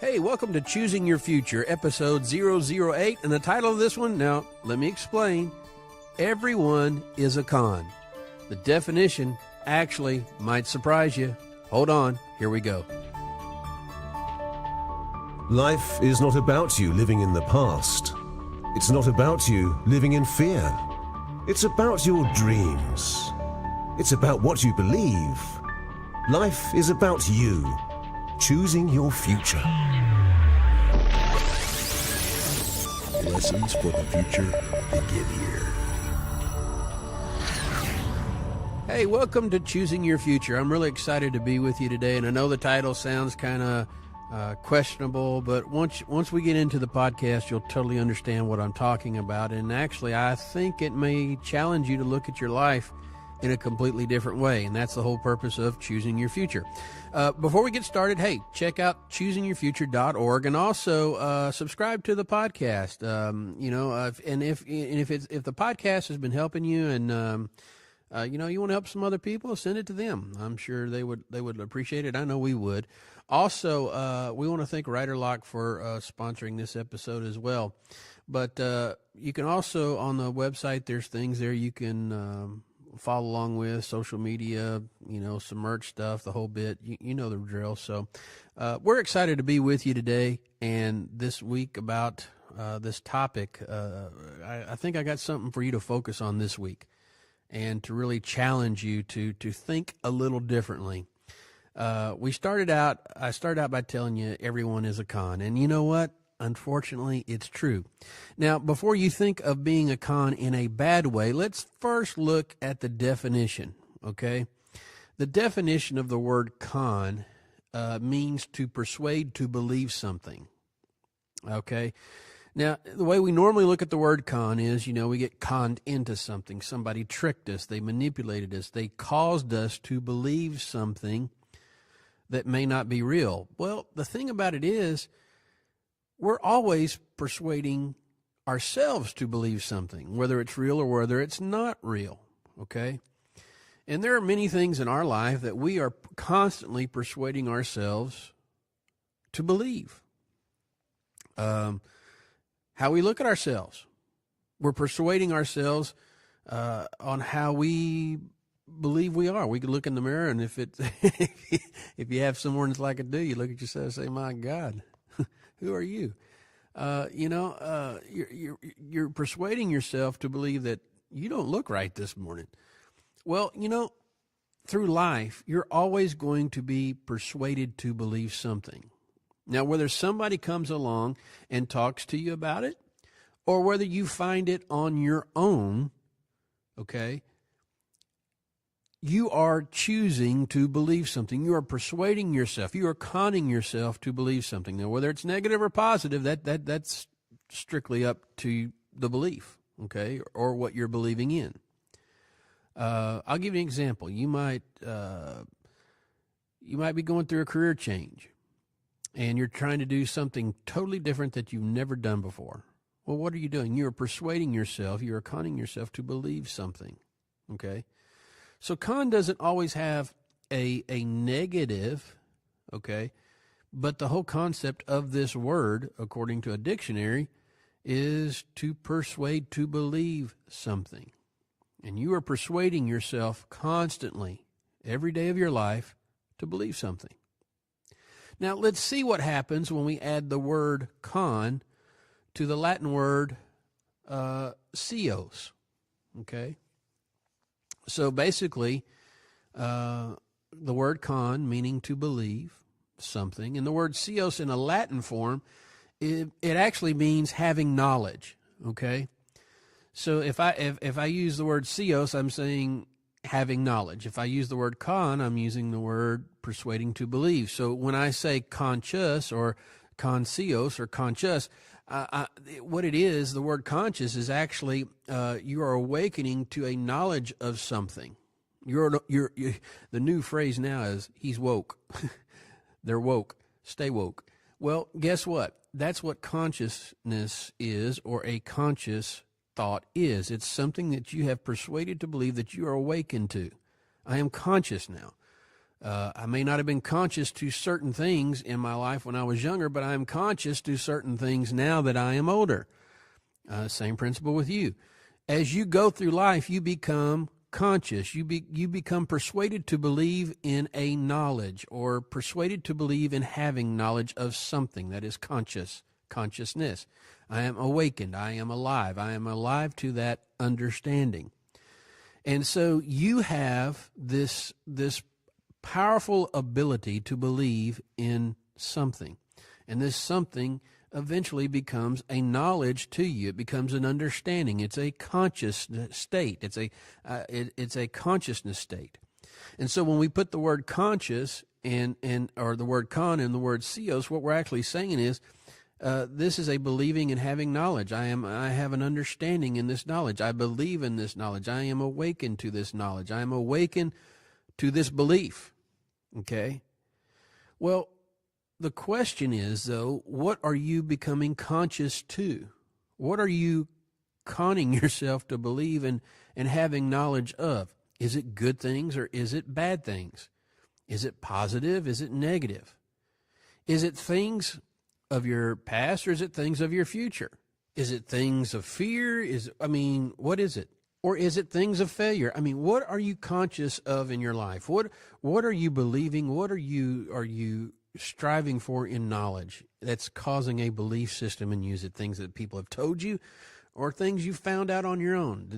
Hey, welcome to Choosing Your Future, episode 008. And the title of this one, now, let me explain. Everyone is a con. The definition actually might surprise you. Hold on, here we go. Life is not about you living in the past. It's not about you living in fear. It's about your dreams. It's about what you believe. Life is about you, choosing your future. Lessons for the future begin here. Hey, welcome to Choosing Your Future. I'm really excited to be with you today, and I know the title sounds kind of questionable, but once we get into the podcast, you'll totally understand what I'm talking about. And actually, I think it may challenge you to look at your life in a completely different way, and that's the whole purpose of Choosing Your Future. Before we get started, hey, check out choosingyourfuture.org and also subscribe to the podcast. If the podcast has been helping you and you want to help some other people, send it to them. I'm sure they would appreciate it. I know we would. Also, we want to thank Writer Lock for sponsoring this episode as well. But you can also, on the website, there's things there you can follow along with, social media, some merch stuff, the whole bit. You know the drill. So we're excited to be with you today and this week about this topic. I think I got something for you to focus on this week and to really challenge you to think a little differently. I started out by telling you everyone is a con. And you know what? Unfortunately, it's true. Now, before you think of being a con in a bad way, let's first look at the definition, okay? The definition of the word con means to persuade to believe something, okay? Now, the way we normally look at the word con is, we get conned into something. Somebody tricked us. They manipulated us. They caused us to believe something that may not be real. Well, the thing about it is, we're always persuading ourselves to believe something, whether it's real or whether it's not real, okay? And there are many things in our life that we are constantly persuading ourselves to believe. How we look at ourselves. We're persuading ourselves on how we believe we are. We can look in the mirror, and if you have someone that's like I do, you look at yourself and say, "My God, who are you?" You're persuading yourself to believe that you don't look right this morning. Well, through life, you're always going to be persuaded to believe something. Now, whether somebody comes along and talks to you about it, or whether you find it on your own, okay, you are choosing to believe something. You are persuading yourself. You are conning yourself to believe something. Now, whether it's negative or positive, that's strictly up to the belief, okay, or what you're believing in. I'll give you an example. You might be going through a career change, and you're trying to do something totally different that you've never done before. Well, what are you doing? You're persuading yourself. You are conning yourself to believe something, okay? So con doesn't always have a negative, okay, but the whole concept of this word, according to a dictionary, is to persuade to believe something. And you are persuading yourself constantly, every day of your life, to believe something. Now, let's see what happens when we add the word con to the Latin word seos, okay? So basically, the word con, meaning to believe something, and the word seos in a Latin form, it actually means having knowledge, okay? So if I use the word seos, I'm saying having knowledge. If I use the word con, I'm using the word persuading to believe. So when I say conscious or conscios or conscious, what it is, the word conscious is actually you are awakening to a knowledge of something. You're the new phrase now is he's woke. They're woke. Stay woke. Well, guess what? That's what consciousness is, or a conscious thought is. It's something that you have persuaded to believe that you are awakened to. I am conscious now. I may not have been conscious to certain things in my life when I was younger, but I'm conscious to certain things now that I am older. Same principle with you. As you go through life, you become conscious. You become persuaded to believe in a knowledge, or persuaded to believe in having knowledge of something that is consciousness. I am awakened. I am alive. I am alive to that understanding. And so you have this powerful ability to believe in something. And this something eventually becomes a knowledge to you. It becomes an understanding. It's a conscious state. It's a consciousness state. And so when we put the word conscious or the word con and the word sios, what we're actually saying is this is a believing and having knowledge. I have an understanding in this knowledge. I believe in this knowledge. I am awakened to this knowledge. I am awakened to this belief. Okay? Well, the question is, though, what are you becoming conscious to? What are you conning yourself to believe and having knowledge of? Is it good things or is it bad things? Is it positive? Is it negative? Is it things of your past or is it things of your future? Is it things of fear? What is it? Or is it things of failure? What are you conscious of in your life? What are you believing? What are you striving for in knowledge that's causing a belief system in you? Is it things that people have told you or things you found out on your own?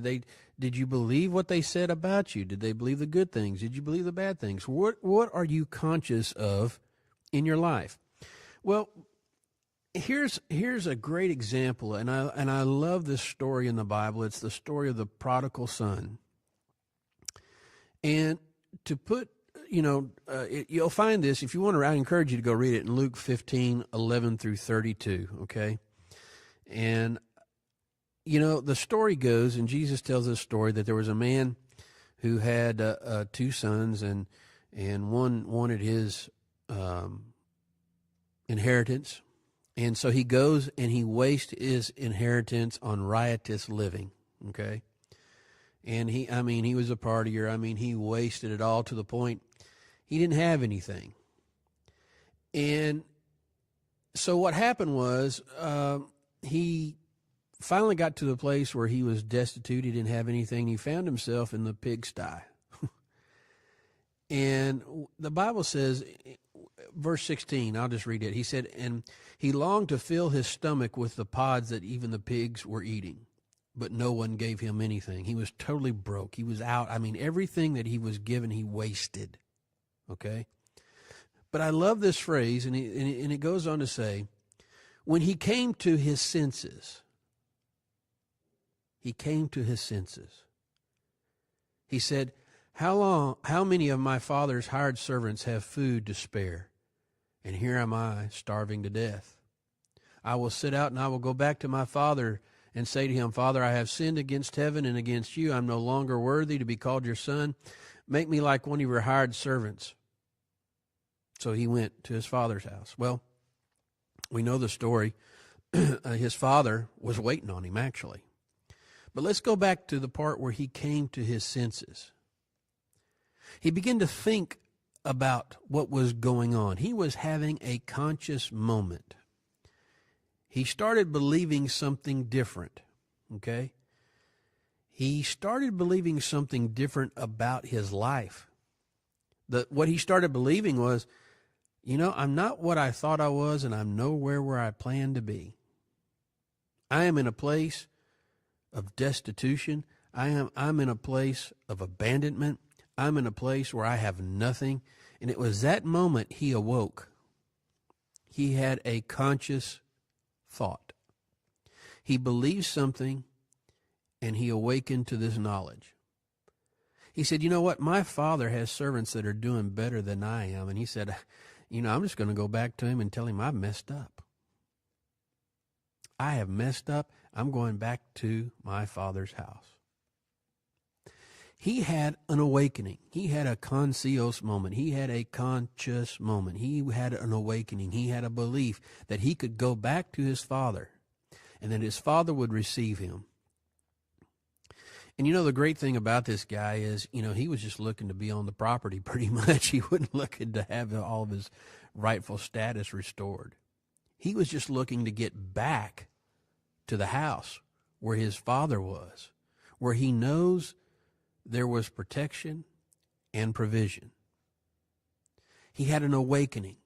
Did you believe what they said about you? Did they believe the good things? Did you believe the bad things? What are you conscious of in your life? Well, here's a great example, and I love this story in the Bible. It's the story of the prodigal son. And to put, you'll find this, if you want to, I encourage you to go read it in Luke 15:11 through 32, okay? And, the story goes, and Jesus tells this story, that there was a man who had two sons, and one wanted his inheritance. And so he goes and he wastes his inheritance on riotous living, okay? And he was a partier. He wasted it all to the point he didn't have anything. And so what happened was he finally got to the place where he was destitute. He didn't have anything. He found himself in the pigsty. And the Bible says, verse 16, I'll just read it. He said, and he longed to fill his stomach with the pods that even the pigs were eating, but no one gave him anything. He was totally broke. He was out. Everything that he was given, he wasted. Okay? But I love this phrase, and it goes on to say, when he came to his senses, he said, how many of my father's hired servants have food to spare? And here am I, starving to death. I will sit out and I will go back to my father and say to him, Father, I have sinned against heaven and against you. I'm no longer worthy to be called your son. Make me like one of your hired servants. So he went to his father's house. Well, we know the story. His father was waiting on him, actually. But let's go back to the part where he came to his senses. He began to think about what was going on. He was having a conscious moment. He started believing something different, okay? He started believing something different about his life. What he started believing was, I'm not what I thought I was, and I'm nowhere where I planned to be. I am in a place of destitution. I'm in a place of abandonment. I'm in a place where I have nothing. And it was that moment he awoke. He had a conscious thought. He believed something, and he awakened to this knowledge. He said, you know what? My father has servants that are doing better than I am. And he said, I'm just going to go back to him and tell him I've messed up. I have messed up. I'm going back to my father's house. He had an awakening. He had a konsios moment. He had a conscious moment. He had an awakening. He had a belief that he could go back to his father and that his father would receive him. And the great thing about this guy is, he was just looking to be on the property pretty much. He wasn't looking to have all of his rightful status restored. He was just looking to get back to the house where his father was, where he knows there was protection and provision. He had an awakening.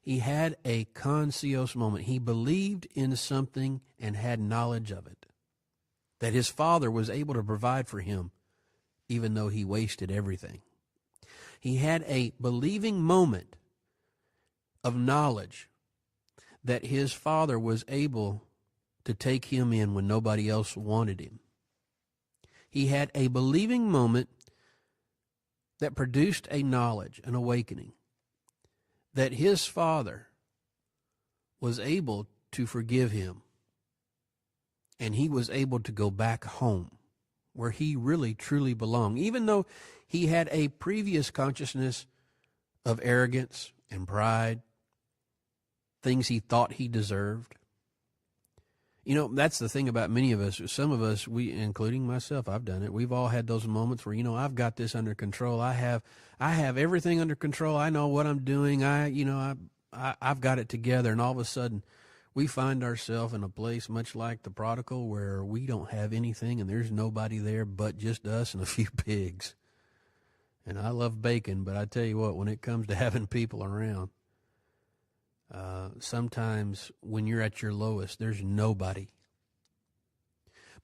He had a conscious moment. He believed in something and had knowledge of it, that his father was able to provide for him even though he wasted everything. He had a believing moment of knowledge that his father was able to take him in when nobody else wanted him. He had a believing moment that produced a knowledge, an awakening, that his father was able to forgive him, and he was able to go back home where he really truly belonged, even though he had a previous consciousness of arrogance and pride, things he thought he deserved. That's the thing about many of us. Some of us, we, including myself, I've done it. We've all had those moments where, I've got this under control. I have everything under control. I know what I'm doing. I've got it together. And all of a sudden, we find ourselves in a place much like the prodigal where we don't have anything and there's nobody there but just us and a few pigs. And I love bacon, but I tell you what, when it comes to having people around, sometimes when you're at your lowest, there's nobody.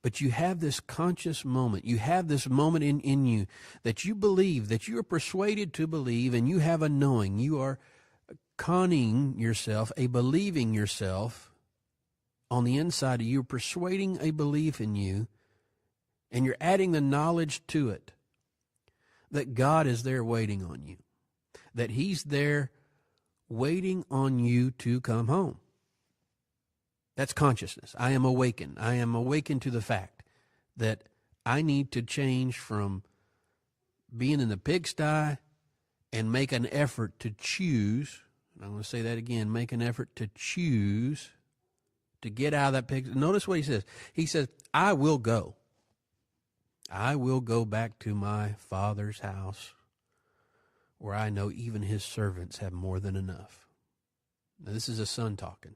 But you have this conscious moment. You have this moment in you that you believe, that you are persuaded to believe, and you have a knowing. You are conning yourself, a believing yourself on the inside of you, persuading a belief in you, and you're adding the knowledge to it that God is there waiting on you, that He's there waiting on you to come home. That's consciousness. I am awakened. I am awakened to the fact that I need to change from being in the pigsty and make an effort to choose. I'm going to say that again, make an effort to choose to get out of that pigsty. Notice what he says. He says, I will go. I will go back to my Father's house, where I know even His servants have more than enough. Now, this is a son talking.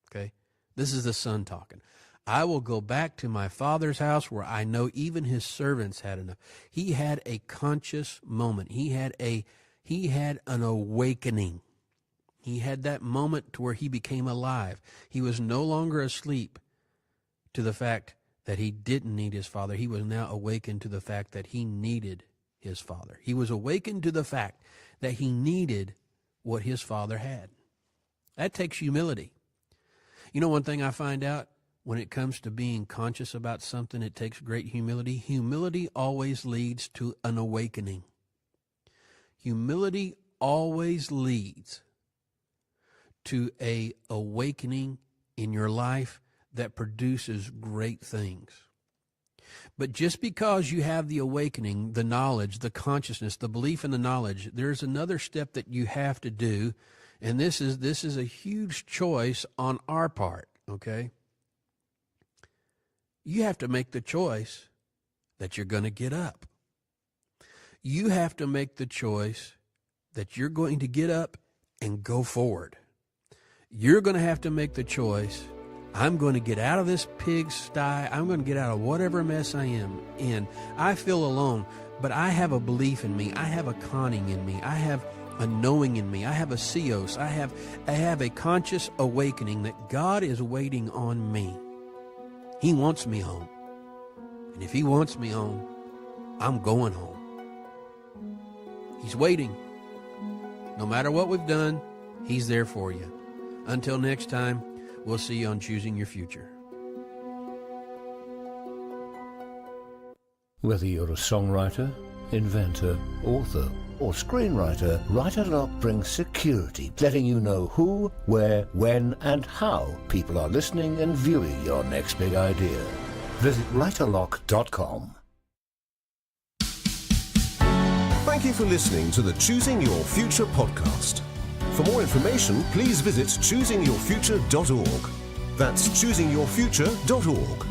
Okay? This is the son talking. I will go back to my Father's house where I know even His servants had enough. He had a conscious moment. He had an awakening. He had that moment to where he became alive. He was no longer asleep to the fact that he didn't need his father. He was now awakened to the fact that he needed his father. He was awakened to the fact that he needed what his father had. That takes humility. One thing I find out when it comes to being conscious about something, it takes great humility. Humility always leads to an awakening. Humility always leads to a awakening in your life that produces great things. But just because you have the awakening, the knowledge, the consciousness, the belief in the knowledge, there's another step that you have to do, and this is a huge choice on our part, okay? You have to make the choice that you're going to get up. You have to make the choice that you're going to get up and go forward. You're going to have to make the choice, I'm going to get out of this pigsty. I'm going to get out of whatever mess I am in. I feel alone, but I have a belief in me. I have a conning in me. I have a knowing in me. I have a seos. I have a conscious awakening that God is waiting on me. He wants me home. And if He wants me home, I'm going home. He's waiting. No matter what we've done, He's there for you. Until next time, we'll see you on Choosing Your Future. Whether you're a songwriter, inventor, author, or screenwriter, WriterLock brings security, letting you know who, where, when, and how people are listening and viewing your next big idea. Visit WriterLock.com. Thank you for listening to the Choosing Your Future podcast. For more information, please visit choosingyourfuture.org. That's choosingyourfuture.org.